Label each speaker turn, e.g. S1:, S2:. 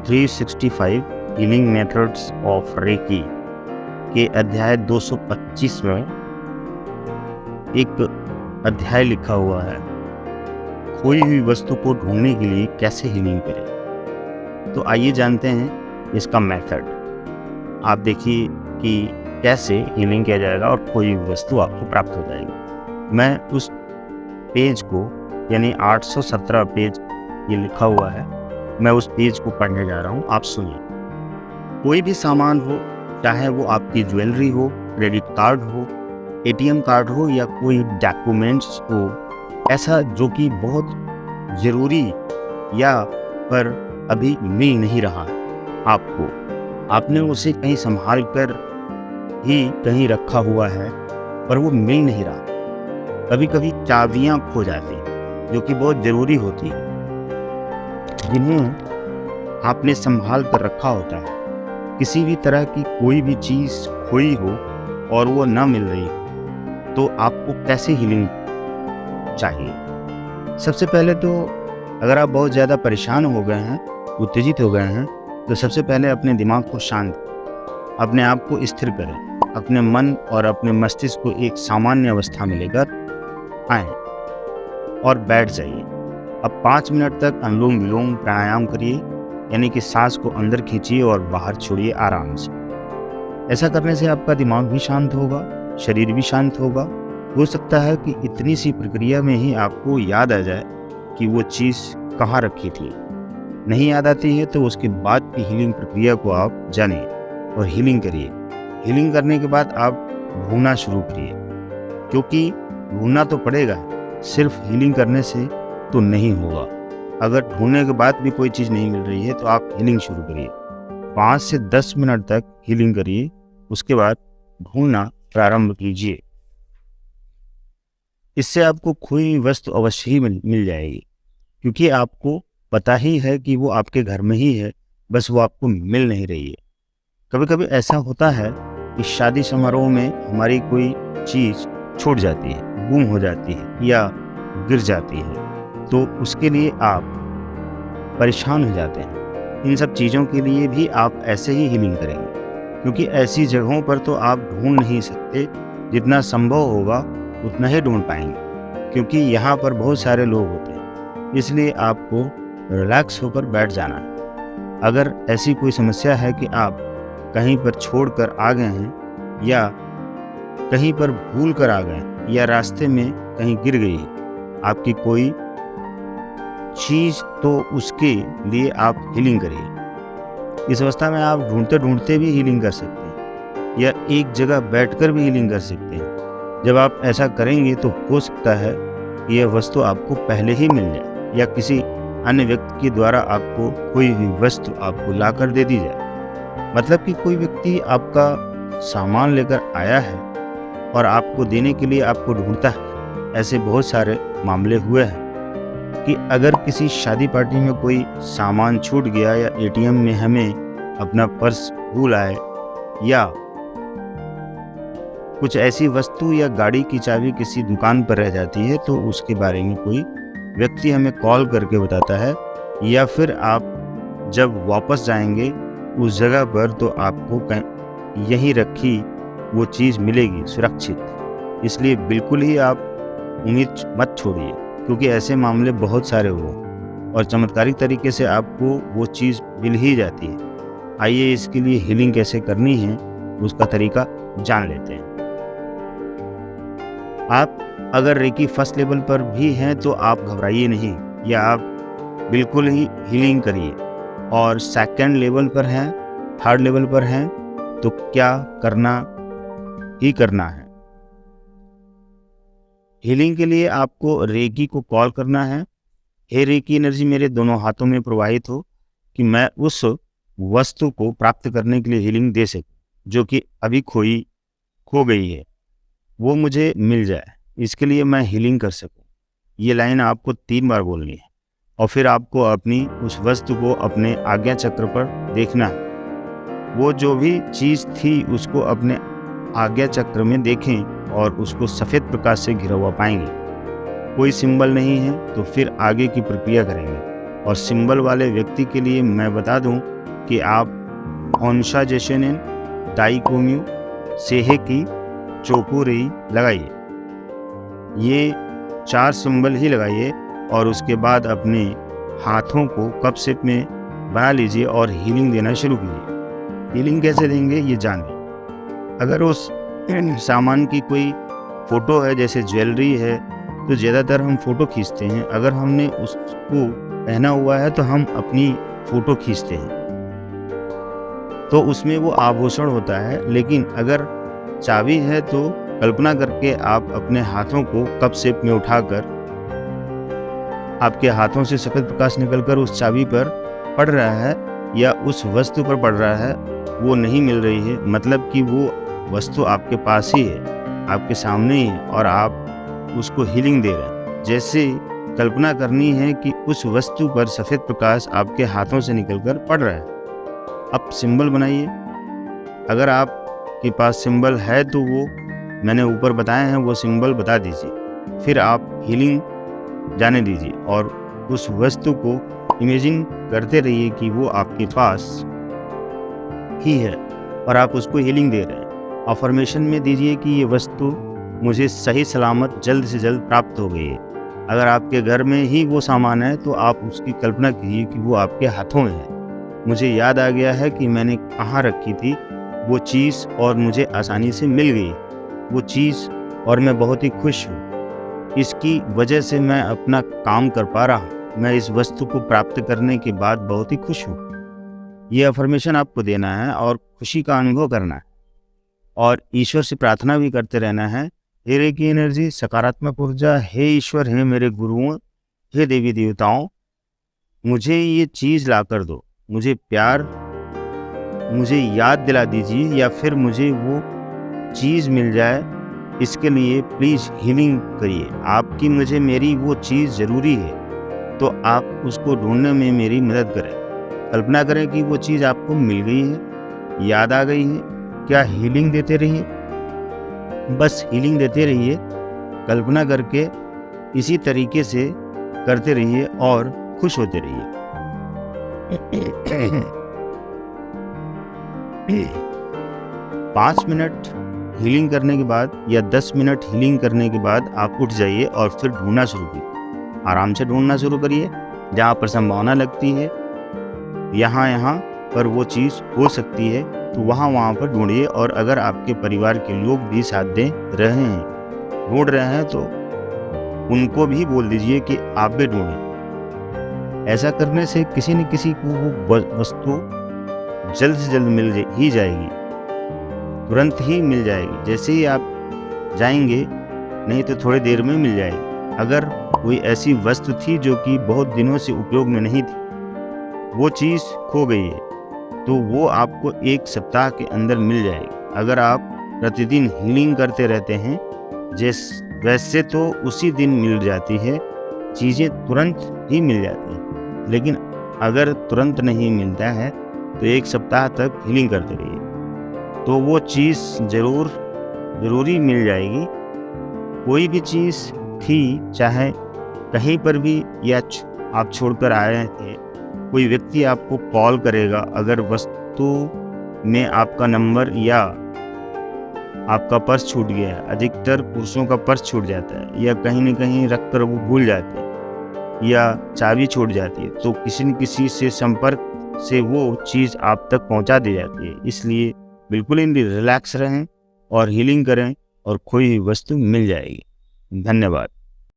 S1: 365 healing methods of recce के अध्याय 225 में एक अध्याय लिखा हुआ है, खोई हुई वस्तु को ढूंढने के लिए कैसे हीलिंग करें। तो आइए जानते हैं इसका मेथड। आप देखिए कि कैसे हीलिंग किया जाएगा और कोई वस्तु आपको प्राप्त हो जाएगी। मैं उस पेज को यानी 817 पेज ये लिखा हुआ है, मैं उस पेज को पढ़ने जा रहा हूँ, आप सुनिए। कोई भी सामान हो, चाहे वो आपकी ज्वेलरी हो, क्रेडिट कार्ड हो, एटीएम कार्ड हो या कोई डॉक्यूमेंट्स हो, ऐसा जो कि बहुत ज़रूरी या पर अभी मिल नहीं रहा है आपको, आपने उसे कहीं संभाल कर ही कहीं रखा हुआ है पर वो मिल नहीं रहा। कभी कभी चाबियां खो जाती हैं जो कि बहुत ज़रूरी होती है, जिन्हें आपने संभाल कर रखा होता है। किसी भी तरह की कोई भी चीज़ खोई हो और वो ना मिल रही हो तो आपको कैसे हीलिंग चाहिए। सबसे पहले तो अगर आप बहुत ज़्यादा परेशान हो गए हैं, उत्तेजित हो गए हैं, तो सबसे पहले अपने दिमाग को शांत, अपने आप को स्थिर करें, अपने मन और अपने मस्तिष्क को एक सामान्य अवस्था में लेकर आएं और बैठ जाइए। अब 5 मिनट तक अनुलोम विलोम प्राणायाम करिए, यानी कि सांस को अंदर खींचिए और बाहर छोड़िए आराम से। ऐसा करने से आपका दिमाग भी शांत होगा, शरीर भी शांत होगा। हो सकता है कि इतनी सी प्रक्रिया में ही आपको याद आ जाए कि वो चीज़ कहाँ रखी थी। नहीं याद आती है तो उसके बाद की हीलिंग प्रक्रिया को आप जानिए और हीलिंग करिए। हीलिंग करने के बाद आप ढूंढना शुरू करिए, क्योंकि ढूंढना तो पड़ेगा, सिर्फ हीलिंग करने से तो नहीं होगा। अगर ढूंढने के बाद भी कोई चीज़ नहीं मिल रही है तो आप हीलिंग शुरू करिए। 5 से 10 मिनट तक हीलिंग करिए, उसके बाद ढूंढना प्रारंभ कीजिए। इससे आपको खोई वस्तु अवश्य ही मिल जाएगी, क्योंकि आपको पता ही है कि वो आपके घर में ही है, बस वो आपको मिल नहीं रही है। कभी कभी ऐसा होता है कि शादी समारोह में हमारी कोई चीज़ छूट जाती है, गुम हो जाती है या गिर जाती है, तो उसके लिए आप परेशान हो जाते हैं। इन सब चीज़ों के लिए भी आप ऐसे ही हीलिंग करेंगे, क्योंकि ऐसी जगहों पर तो आप ढूंढ नहीं सकते, जितना संभव होगा उतना ही ढूंढ पाएंगे, क्योंकि यहाँ पर बहुत सारे लोग होते हैं। इसलिए आपको रिलैक्स होकर बैठ जाना है। अगर ऐसी कोई समस्या है कि आप कहीं पर छोड़ कर आ गए हैं या कहीं पर भूल कर आ गए या रास्ते में कहीं गिर गई है आपकी कोई चीज़, तो उसके लिए आप हीलिंग करिए। इस अवस्था में आप ढूंढते ढूंढते भी हीलिंग कर सकते हैं या एक जगह बैठकर भी हीलिंग कर सकते हैं। जब आप ऐसा करेंगे तो हो सकता है कि यह वस्तु आपको पहले ही मिल जाए या किसी अन्य व्यक्ति के द्वारा आपको कोई भी वस्तु आपको लाकर दे दी जाए। मतलब कि कोई व्यक्ति आपका सामान लेकर आया है और आपको देने के लिए आपको ढूंढता है। ऐसे बहुत सारे मामले हुए हैं कि अगर किसी शादी पार्टी में कोई सामान छूट गया या एटीएम में हमें अपना पर्स भूल आए या कुछ ऐसी वस्तु या गाड़ी की चाबी किसी दुकान पर रह जाती है, तो उसके बारे में कोई व्यक्ति हमें कॉल करके बताता है, या फिर आप जब वापस जाएंगे उस जगह पर तो आपको यहीं रखी वो चीज़ मिलेगी सुरक्षित। इसलिए बिल्कुल ही आप उम्मीद मत छोड़िए, क्योंकि ऐसे मामले बहुत सारे हुए और चमत्कारिक तरीके से आपको वो चीज़ मिल ही जाती है। आइए इसके लिए हीलिंग कैसे करनी है उसका तरीका जान लेते हैं। आप अगर रेकी फर्स्ट लेवल पर भी हैं तो आप घबराइए नहीं, या आप बिल्कुल ही हीलिंग करिए। और सेकंड लेवल पर हैं, थर्ड लेवल पर हैं, तो क्या करना ही करना है। हीलिंग के लिए आपको रेकी को कॉल करना है। हे रेकी एनर्जी मेरे दोनों हाथों में प्रवाहित हो कि मैं उस वस्तु को प्राप्त करने के लिए हीलिंग दे सकूं जो कि अभी खो गई है, वो मुझे मिल जाए, इसके लिए मैं हीलिंग कर सकूं। ये लाइन आपको 3 बार बोलनी है और फिर आपको अपनी उस वस्तु को अपने आज्ञा चक्र पर देखना है। वो जो भी चीज़ थी उसको अपने आज्ञा चक्र में देखें और उसको सफ़ेद प्रकाश से घिरा हुआ पाएंगे। कोई सिंबल नहीं है तो फिर आगे की प्रक्रिया करेंगे। और सिंबल वाले व्यक्ति के लिए मैं बता दूं कि आप होन्शा जेशेनेन दाइकोम्यू सेहेकी चोकुरेई लगाइए। ये 4 सिंबल ही लगाइए और उसके बाद अपने हाथों को कप शेप में बना लीजिए और हीलिंग देना शुरू कीजिए। हीलिंग कैसे देंगे ये जानिए। अगर उस सामान की कोई फ़ोटो है, जैसे ज्वेलरी है, तो ज़्यादातर हम फ़ोटो खींचते हैं। अगर हमने उसको पहना हुआ है तो हम अपनी फ़ोटो खींचते हैं, तो उसमें वो आभूषण होता है। लेकिन अगर चाबी है तो कल्पना करके आप अपने हाथों को कप शेप में उठाकर, आपके हाथों से सफ़ेद प्रकाश निकलकर उस चाबी पर पड़ रहा है या उस वस्तु पर पड़ रहा है, वो नहीं मिल रही है, मतलब कि वो वस्तु आपके पास ही है, आपके सामने ही है और आप उसको हीलिंग दे रहे हैं। जैसे कल्पना करनी है कि उस वस्तु पर सफ़ेद प्रकाश आपके हाथों से निकलकर पड़ रहा है। अब सिंबल बनाइए। अगर आपके पास सिंबल है तो वो मैंने ऊपर बताए हैं, वो सिंबल बता दीजिए। फिर आप हीलिंग जाने दीजिए और उस वस्तु को इमेजिन करते रहिए कि वो आपके पास ही है और आप उसको हीलिंग दे रहे हैं। अफर्मेशन में दीजिए कि ये वस्तु मुझे सही सलामत जल्द से जल्द प्राप्त हो गई है। अगर आपके घर में ही वो सामान है तो आप उसकी कल्पना कीजिए कि वो आपके हाथों में है। मुझे याद आ गया है कि मैंने कहाँ रखी थी वो चीज़ और मुझे आसानी से मिल गई वो चीज़ और मैं बहुत ही खुश हूँ। इसकी वजह से मैं अपना काम कर पा रहा हूँ। मैं इस वस्तु को प्राप्त करने के बाद बहुत ही खुश हूँ। ये अफर्मेशन आपको देना है और खुशी का अनुभव करना है और ईश्वर से प्रार्थना भी करते रहना है। हे रेकी एनर्जी, सकारात्मक ऊर्जा, हे ईश्वर, हे मेरे गुरुओं, हे देवी देवताओं, मुझे ये चीज़ ला कर दो। मुझे प्यार, मुझे याद दिला दीजिए या फिर मुझे वो चीज़ मिल जाए। इसके लिए प्लीज़ हीलिंग करिए। आपकी मुझे मेरी वो चीज़ ज़रूरी है, तो आप उसको ढूंढने में मेरी मदद करें। कल्पना करें कि वो चीज़ आपको मिल गई है, याद आ गई है। क्या हीलिंग देते रहिए, बस हीलिंग देते रहिए, कल्पना करके इसी तरीके से करते रहिए और खुश होते रहिए। 5 मिनट हीलिंग करने के बाद या 10 मिनट हीलिंग करने के बाद आप उठ जाइए और फिर ढूंढना शुरू कीजिए। आराम से ढूंढना शुरू करिए। जहाँ पर संभावना लगती है यहाँ पर वो चीज़ हो सकती है तो वहाँ पर ढूंढिए। और अगर आपके परिवार के लोग भी साथ दे रहे हैं, ढूंढ रहे हैं, तो उनको भी बोल दीजिए कि आप भी ढूंढें। ऐसा करने से किसी न किसी को वो वस्तु जल्द से जल्द मिल ही जाएगी, तुरंत ही मिल जाएगी। जैसे ही आप जाएंगे, नहीं तो थोड़ी देर में मिल जाएगी। अगर कोई ऐसी वस्तु थी जो कि बहुत दिनों से उपयोग में नहीं थी, वो चीज़ खो गई है, तो वो आपको 1 सप्ताह के अंदर मिल जाएगी। अगर आप प्रतिदिन हीलिंग करते रहते हैं, वैसे तो उसी दिन मिल जाती है, चीज़ें तुरंत ही मिल जाती हैं। लेकिन अगर तुरंत नहीं मिलता है तो 1 सप्ताह तक हीलिंग करते रहिए, तो वो चीज़ ज़रूरी मिल जाएगी। कोई भी चीज़ थी, चाहे कहीं पर भी या आप छोड़कर आए थे, कोई व्यक्ति आपको कॉल करेगा। अगर वस्तु में आपका नंबर या आपका पर्स छूट गया है, अधिकतर पुरुषों का पर्स छूट जाता है या कहीं न कहीं रख कर वो भूल जाते हैं या चाबी छूट जाती है, तो किसी न किसी से संपर्क से वो चीज़ आप तक पहुंचा दी जाती है। इसलिए बिल्कुल ही रिलैक्स रहें और हीलिंग करें और कोई वस्तु मिल जाएगी। धन्यवाद।